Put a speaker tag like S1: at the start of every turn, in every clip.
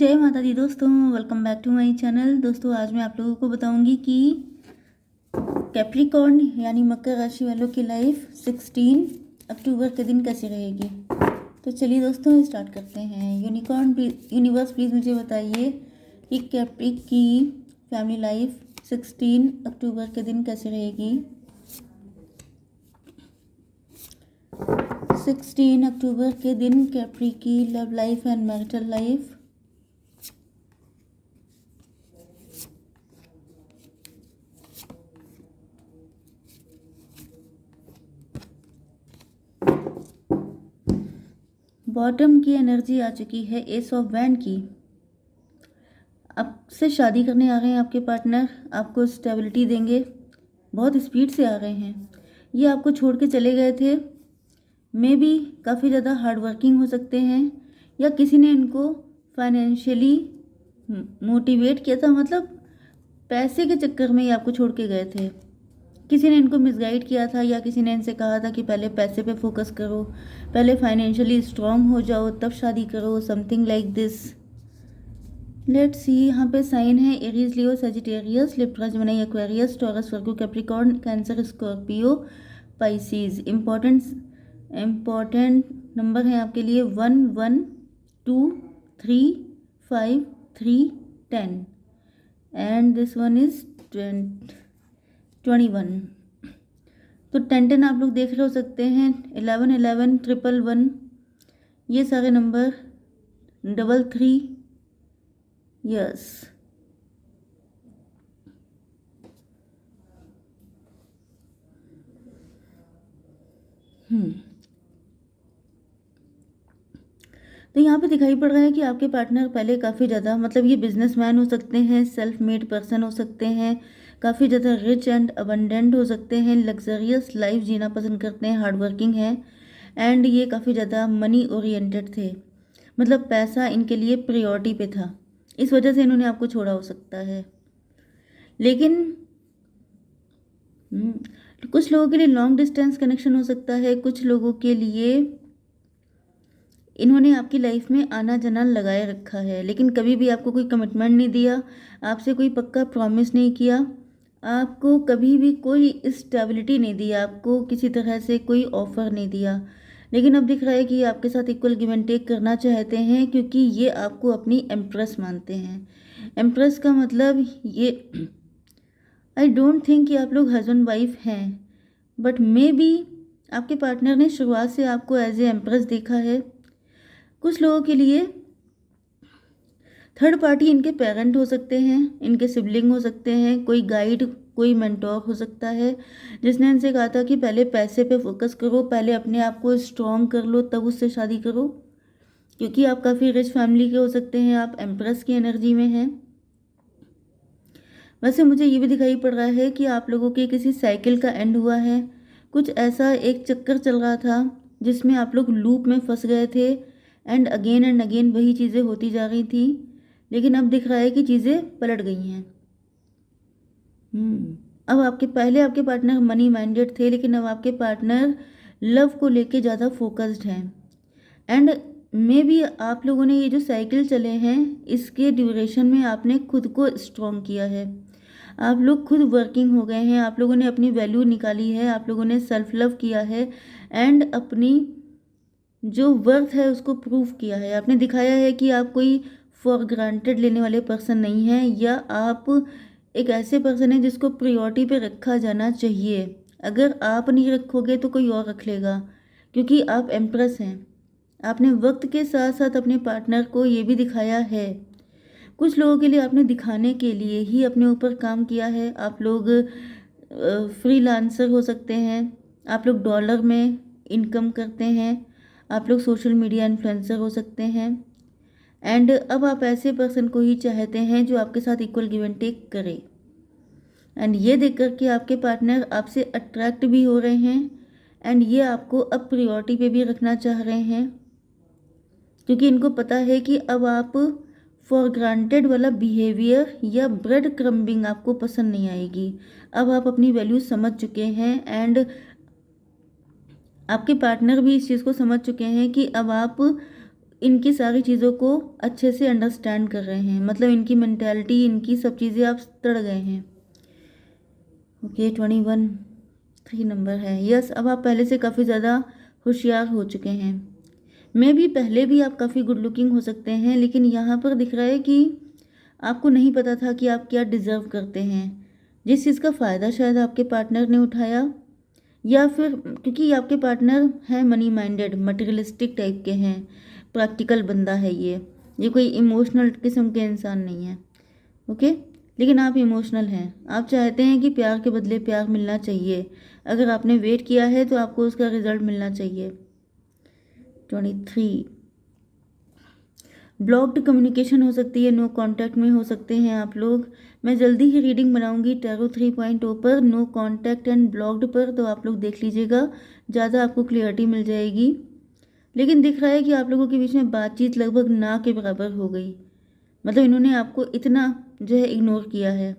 S1: जय माता दी दोस्तों, welcome back to my channel. दोस्तों आज मैं आप लोगों को बताऊंगी कि कैप्रिकॉर्न यानी मकर राशि वालों की लाइफ 16 अक्टूबर के दिन कैसी रहेगी। तो चलिए दोस्तों स्टार्ट करते हैं। यूनिवर्स प्लीज़ मुझे बताइए कि कैप्रिक की फैमिली लाइफ 16 अक्टूबर के दिन कैसी रहेगी। 16 अक्टूबर के दिन कैप्री की love life and marital life. Bottom की एनर्जी आ चुकी है, एस ऑफ वैंड की। आपसे शादी करने आ रहे हैं आपके पार्टनर, आपको स्टेबिलिटी देंगे, बहुत स्पीड से आ रहे हैं। ये आपको छोड़ के चले गए थे, मे बी काफ़ी ज़्यादा हार्ड वर्किंग हो सकते हैं, या किसी ने इनको फाइनेंशियली मोटिवेट किया था, मतलब पैसे के चक्कर में ही आपको छोड़ के गए थे। किसी ने इनको मिसगाइड किया था, या किसी ने इनसे कहा था कि पहले पैसे पे फोकस करो, पहले फाइनेंशियली स्ट्रांग हो जाओ तब शादी करो, something like this. Let's see, यहाँ पे साइन है Aries, Leo, Sagittarius, Libra, Gemini, Aquarius, Taurus, Virgo, Capricorn, Cancer, Scorpio, Pisces. Important number है आपके लिए 1 1 2 3 5 3 10 एंड दिस वन इज 21। तो 10 आप लोग देख रहे हो सकते हैं, 11 11 111, ये सारे नंबर 33। यस, तो यहाँ पे दिखाई पड़ रहा है कि आपके पार्टनर पहले काफ़ी ज़्यादा, मतलब ये बिजनेसमैन हो सकते हैं, सेल्फ मेड पर्सन हो सकते हैं, काफ़ी ज़्यादा रिच एंड अबंडेंट हो सकते हैं, लग्जरियस लाइफ जीना पसंद करते हैं, हार्ड वर्किंग है, एंड ये काफ़ी ज़्यादा मनी ओरिएंटेड थे, मतलब पैसा इनके लिए प्रायोरिटी पे था। इस वजह से इन्होंने आपको छोड़ा हो सकता है। लेकिन कुछ लोगों के लिए लॉन्ग डिस्टेंस कनेक्शन हो सकता है, कुछ लोगों के लिए इन्होंने आपकी लाइफ में आना जाना लगाए रखा है, लेकिन कभी भी आपको कोई कमिटमेंट नहीं दिया, आपसे कोई पक्का प्रॉमिस नहीं किया, आपको कभी भी कोई स्टेबिलिटी नहीं दी, आपको किसी तरह से कोई ऑफर नहीं दिया। लेकिन अब दिख रहा है कि ये आपके साथ इक्वल गिव एंड टेक करना चाहते हैं, क्योंकि ये आपको अपनी एम्प्रेस मानते हैं। एम्प्रेस का मतलब ये, आई डोंट थिंक कि आप लोग हस्बैंड वाइफ हैं, बट मे बी आपके पार्टनर ने शुरुआत से आपको एज ए एम्प्रेस देखा है। कुछ लोगों के लिए थर्ड पार्टी इनके पेरेंट हो सकते हैं, इनके सिबलिंग हो सकते हैं, कोई गाइड, कोई मेंटोर हो सकता है, जिसने इनसे कहा था कि पहले पैसे पे फोकस करो, पहले अपने आप को स्ट्रॉन्ग कर लो तब उससे शादी करो, क्योंकि आप काफ़ी रिच फैमिली के हो सकते हैं, आप एम्प्रेस की एनर्जी में हैं। वैसे मुझे ये भी दिखाई पड़ रहा है कि आप लोगों के किसी साइकिल का एंड हुआ है, कुछ ऐसा एक चक्कर चल रहा था जिसमें आप लोग लूप में फंस गए थे, एंड अगेन वही चीज़ें होती जा रही थी, लेकिन अब दिख रहा है कि चीज़ें पलट गई हैं। अब पहले आपके पार्टनर मनी माइंडेड थे, लेकिन अब आपके पार्टनर लव को लेके ज़्यादा फोकस्ड हैं, एंड मे बी आप लोगों ने ये जो साइकिल चले हैं इसके ड्यूरेशन में आपने खुद को स्ट्रॉन्ग किया है, आप लोग खुद वर्किंग हो गए हैं, आप लोगों ने अपनी वैल्यू निकाली है, आप लोगों ने सेल्फ लव किया है, एंड अपनी जो वर्थ है उसको प्रूव किया है। आपने दिखाया है कि आप कोई फॉर ग्रांटेड लेने वाले पर्सन नहीं हैं, या आप एक ऐसे पर्सन हैं जिसको प्रायोरिटी पे रखा जाना चाहिए। अगर आप नहीं रखोगे तो कोई और रख लेगा, क्योंकि आप एम्प्रेस हैं। आपने वक्त के साथ साथ अपने पार्टनर को ये भी दिखाया है। कुछ लोगों के लिए आपने दिखाने के लिए ही अपने ऊपर काम किया है। आप लोग फ्रीलांसर हो सकते हैं, आप लोग डॉलर में इनकम करते हैं, आप लोग सोशल मीडिया इन्फ्लुएंसर हो सकते हैं, एंड अब आप ऐसे पर्सन को ही चाहते हैं जो आपके साथ इक्वल गिव एंड टेक करे, एंड ये देख कर के आपके पार्टनर आपसे अट्रैक्ट भी हो रहे हैं, एंड ये आपको अब प्रायोरिटी पे भी रखना चाह रहे हैं, क्योंकि इनको पता है कि अब आप फॉर ग्रांटेड वाला बिहेवियर या ब्रेड क्रम्बिंग आपको पसंद नहीं आएगी। अब आप अपनी वैल्यू समझ चुके हैं, एंड आपके पार्टनर भी इस चीज़ को समझ चुके हैं कि अब आप इनकी सारी चीज़ों को अच्छे से अंडरस्टैंड कर रहे हैं, मतलब इनकी मेंटालिटी, इनकी सब चीज़ें आप तड़ गए हैं। ओके, 21 3 नंबर है। यस, अब आप पहले से काफ़ी ज़्यादा होशियार हो चुके हैं। मे भी पहले भी आप काफ़ी गुड लुकिंग हो सकते हैं, लेकिन यहाँ पर दिख रहा है कि आपको नहीं पता था कि आप क्या डिज़र्व करते हैं। जिस चीज़ का फ़ायदा शायद आपके पार्टनर ने उठाया, या फिर क्योंकि आपके पार्टनर हैं मनी माइंडेड, मटेरियलिस्टिक टाइप के हैं, प्रैक्टिकल बंदा है ये कोई इमोशनल किस्म के इंसान नहीं है। ओके, लेकिन आप इमोशनल हैं। आप चाहते हैं कि प्यार के बदले प्यार मिलना चाहिए। अगर आपने वेट किया है तो आपको उसका रिजल्ट मिलना चाहिए। 23 ब्लॉक्ड कम्युनिकेशन हो सकती है, नो कांटेक्ट में हो सकते हैं आप लोग। मैं जल्दी ही रीडिंग बनाऊंगी टैरो 3.0 पर, नो कांटेक्ट एंड ब्लॉक्ड पर, तो आप लोग देख लीजिएगा, ज़्यादा आपको क्लियरिटी मिल जाएगी। लेकिन दिख रहा है कि आप लोगों के बीच में बातचीत लगभग ना के बराबर हो गई, मतलब इन्होंने आपको इतना जो है इग्नोर किया है,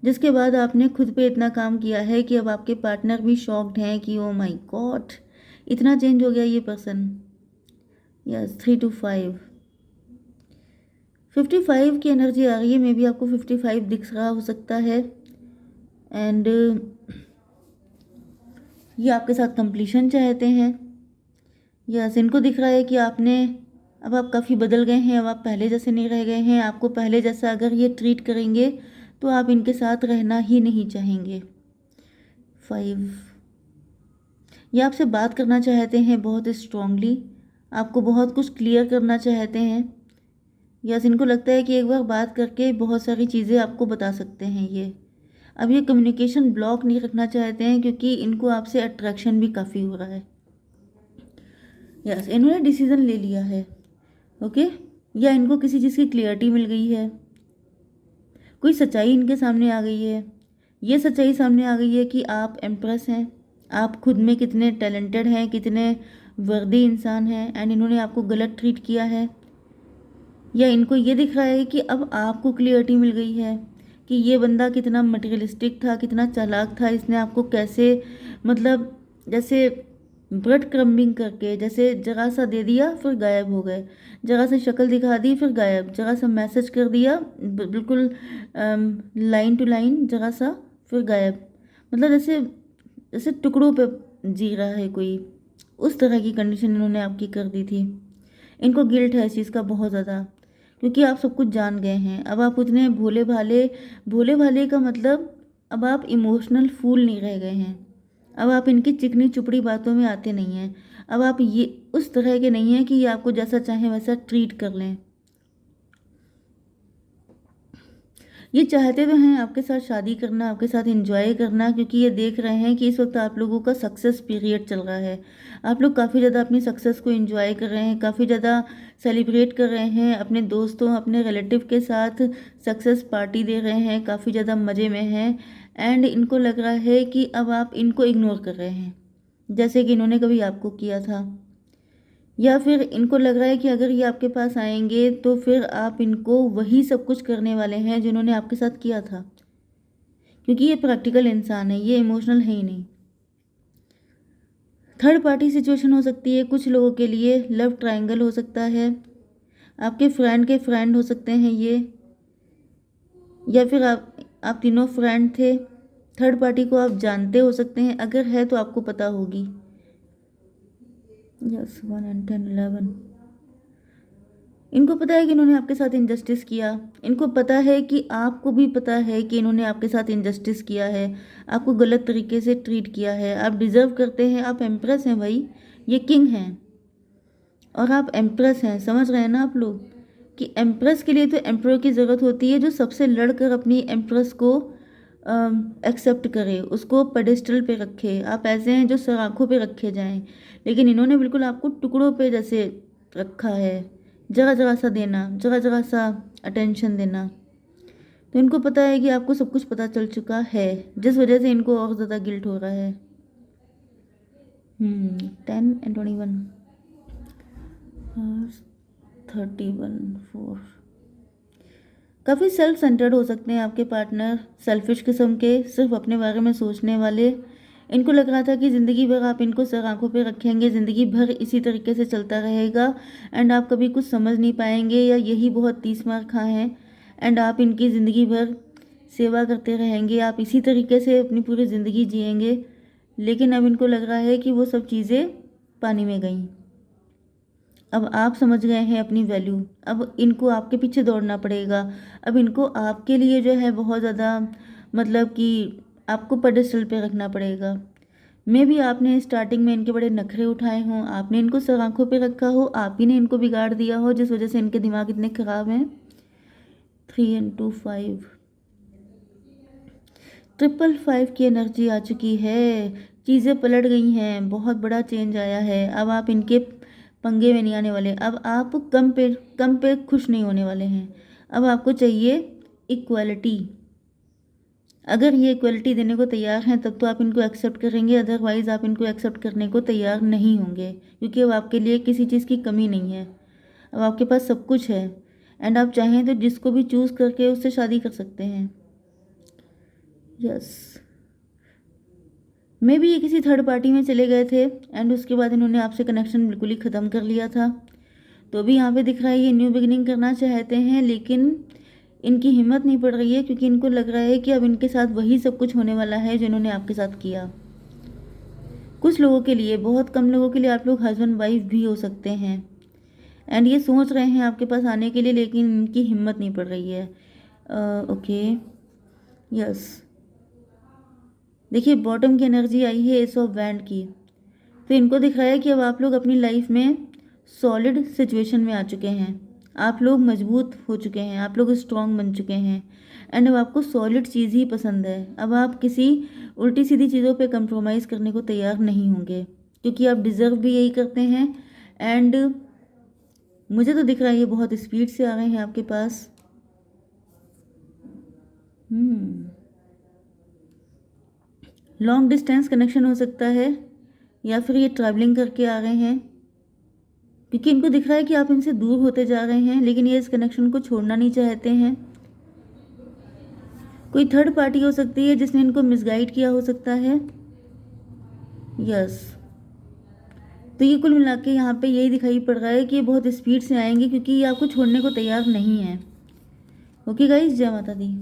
S1: जिसके बाद आपने खुद पे इतना काम किया है कि अब आपके पार्टनर भी शॉक्ड हैं कि ओ माय गॉड, इतना चेंज हो गया ये पर्सन। यस, 3 to 5 55 की एनर्जी आ रही है। मे बी आपको 55 दिख रहा हो सकता है। एंड ये आपके साथ कंप्लीशन चाहते हैं। यस, इनको दिख रहा है कि अब आप काफ़ी बदल गए हैं, अब आप पहले जैसे नहीं रह गए हैं। आपको पहले जैसा अगर ये ट्रीट करेंगे तो आप इनके साथ रहना ही नहीं चाहेंगे। 5 ये आपसे बात करना चाहते हैं बहुत स्ट्रांगली, आपको बहुत कुछ क्लियर करना चाहते हैं। यस, इनको लगता है कि एक बार बात करके बहुत सारी चीज़ें आपको बता सकते हैं ये। अब ये कम्युनिकेशन ब्लॉक नहीं रखना चाहते हैं क्योंकि इनको आपसे अट्रैक्शन भी काफ़ी हो रहा है। यस, इन्होंने डिसीज़न ले लिया है। ओके, या इनको किसी चीज़ की क्लियरिटी मिल गई है, कोई सच्चाई इनके सामने आ गई है। ये सच्चाई सामने आ गई है कि आप एम्प्रेस हैं, आप खुद में कितने टैलेंटेड हैं, कितने वर्दी इंसान हैं, एंड इन्होंने आपको गलत ट्रीट किया है। या इनको ये दिख रहा है कि अब आपको क्लियरिटी मिल गई है कि ये बंदा कितना मटेरियलिस्टिक था, कितना चालाक था, इसने आपको कैसे, मतलब जैसे ब्रेड क्रम्बिंग करके, जैसे जगह सा दे दिया फिर गायब हो गए, जगह से शक्ल दिखा दी फिर गायब, जगह सा मैसेज कर दिया बिल्कुल लाइन टू लाइन, जगह सा फिर गायब, मतलब जैसे जैसे टुकड़ों पे जी रहा है कोई, उस तरह की कंडीशन इन्होंने आपकी कर दी थी। इनको गिल्ट है इस चीज़ का बहुत ज़्यादा, क्योंकि आप सब कुछ जान गए हैं। अब आप उतने भोले भाले का मतलब, अब आप इमोशनल फूल नहीं रह गए हैं। अब आप इनकी चिकनी चुपड़ी बातों में आते नहीं हैं। अब आप ये उस तरह के नहीं हैं कि ये आपको जैसा चाहे वैसा ट्रीट कर लें। ये चाहते तो हैं आपके साथ शादी करना, आपके साथ एंजॉय करना, क्योंकि ये देख रहे हैं कि इस वक्त आप लोगों का सक्सेस पीरियड चल रहा है। आप लोग काफ़ी ज़्यादा अपनी सक्सेस को एंजॉय कर रहे हैं, काफ़ी ज़्यादा सेलिब्रेट कर रहे हैं, अपने दोस्तों अपने रिलेटिव के साथ सक्सेस पार्टी दे रहे हैं, काफ़ी ज़्यादा मज़े में हैं। एंड इनको लग रहा है कि अब आप इनको इग्नोर कर रहे हैं, जैसे कि इन्होंने कभी आपको किया था। या फिर इनको लग रहा है कि अगर ये आपके पास आएंगे तो फिर आप इनको वही सब कुछ करने वाले हैं जिन्होंने आपके साथ किया था, क्योंकि ये प्रैक्टिकल इंसान है, ये इमोशनल है ही नहीं। थर्ड पार्टी सिचुएशन हो सकती है कुछ लोगों के लिए, लव ट्रायंगल हो सकता है, आपके फ्रेंड के फ्रेंड हो सकते हैं ये, या फिर आप तीनों फ्रेंड थे, थर्ड पार्टी को आप जानते हो सकते हैं, अगर है तो आपको पता होगी। यस, 1 and 10 11 इनको पता है कि इन्होंने आपके साथ इनजस्टिस किया, इनको पता है कि आपको भी पता है कि इन्होंने आपके साथ इनजस्टिस किया है, आपको गलत तरीके से ट्रीट किया है। आप डिज़र्व करते हैं, आप एम्प्रेस हैं भाई, ये किंग हैं और आप एम्प्रेस हैं। समझ रहे हैं ना आप लोग कि एम्प्रेस के लिए तो एम्प्रोर की ज़रूरत होती है, जो सबसे लड़कर अपनी एम्प्रेस को एक्सेप्ट करे, उसको पेडेस्टल पे रखे। आप ऐसे हैं जो सराखों पे रखे जाएं, लेकिन इन्होंने बिल्कुल आपको टुकड़ों पे जैसे रखा है, जगह जगह सा देना, जगह जगह सा अटेंशन देना। तो इनको पता है कि आपको सब कुछ पता चल चुका है, जिस वजह से इनको और ज़्यादा गिल्ट हो रहा है। 10 and 21 31 4 काफ़ी सेल्फ सेंटर्ड हो सकते हैं आपके पार्टनर, सेल्फिश किस्म के, सिर्फ अपने बारे में सोचने वाले, इनको लग रहा था कि ज़िंदगी भर आप इनको सर आँखों पे रखेंगे, ज़िंदगी भर इसी तरीके से चलता रहेगा एंड आप कभी कुछ समझ नहीं पाएंगे, या यही बहुत 30 मार खा हैं एंड आप इनकी ज़िंदगी भर सेवा करते रहेंगे, आप इसी तरीके से अपनी पूरी ज़िंदगी जिएंगे। लेकिन अब इनको लग रहा है कि वो सब चीज़ें पानी में गईं। अब आप समझ गए हैं अपनी वैल्यू, अब इनको आपके पीछे दौड़ना पड़ेगा। अब इनको आपके लिए जो है बहुत ज़्यादा मतलब कि आपको पेडेस्टल पे रखना पड़ेगा। मे भी आपने स्टार्टिंग में इनके बड़े नखरे उठाए हों, आपने इनको सर आँखों पे रखा हो, आप ही ने इनको बिगाड़ दिया हो, जिस वजह से इनके दिमाग इतने ख़राब हैं। 3 × 5 555 की एनर्जी आ चुकी है, चीज़ें पलट गई हैं, बहुत बड़ा चेंज आया है। अब आप इनके पंगे में नहीं आने वाले, अब आप कम पे खुश नहीं होने वाले हैं। अब आपको चाहिए इक्वालिटी। अगर ये इक्वलिटी देने को तैयार हैं तब तो आप इनको एक्सेप्ट करेंगे, अदरवाइज़ आप इनको एक्सेप्ट करने को तैयार नहीं होंगे, क्योंकि अब आपके लिए किसी चीज़ की कमी नहीं है, अब आपके पास सब कुछ है एंड आप चाहें तो जिसको भी चूज़ करके उससे शादी कर सकते हैं। यस, मे भी ये किसी थर्ड पार्टी में चले गए थे एंड उसके बाद इन्होंने आपसे कनेक्शन बिल्कुल ही ख़त्म कर लिया था। तो भी यहाँ पे दिख रहा है ये न्यू बिगिनिंग करना चाहते हैं, लेकिन इनकी हिम्मत नहीं पड़ रही है, क्योंकि इनको लग रहा है कि अब इनके साथ वही सब कुछ होने वाला है जो इन्होंने आपके साथ किया। कुछ लोगों के लिए, बहुत कम लोगों के लिए आप लोग हस्बैंड वाइफ भी हो सकते हैं एंड ये सोच रहे हैं आपके पास आने के लिए, लेकिन इनकी हिम्मत नहीं पड़ रही है। ओके, यस, देखिए बॉटम की एनर्जी आई है एस ऑफ वैंड की। तो इनको दिख रहा है कि अब आप लोग अपनी लाइफ में सॉलिड सिचुएशन में आ चुके हैं, आप लोग मजबूत हो चुके हैं, आप लोग स्ट्रॉन्ग बन चुके हैं एंड अब आपको सॉलिड चीज़ ही पसंद है। अब आप किसी उल्टी सीधी चीज़ों पे कंप्रोमाइज़ करने को तैयार नहीं होंगे, क्योंकि आप डिज़र्व भी यही करते हैं एंड मुझे तो दिख रहा है ये बहुत स्पीड से आ रहे हैं आपके पास। लॉन्ग डिस्टेंस कनेक्शन हो सकता है, या फिर ये ट्रैवलिंग करके आ रहे हैं, क्योंकि इनको दिख रहा है कि आप इनसे दूर होते जा रहे हैं, लेकिन ये इस कनेक्शन को छोड़ना नहीं चाहते हैं। कोई थर्ड पार्टी हो सकती है जिसने इनको मिसगाइड किया हो सकता है। यस, तो ये कुल मिला के यहाँ पे यही दिखाई पड़ रहा है कि ये बहुत स्पीड से आएंगे, क्योंकि ये आपको छोड़ने को तैयार नहीं है। ओके गाइस, जय माता दी।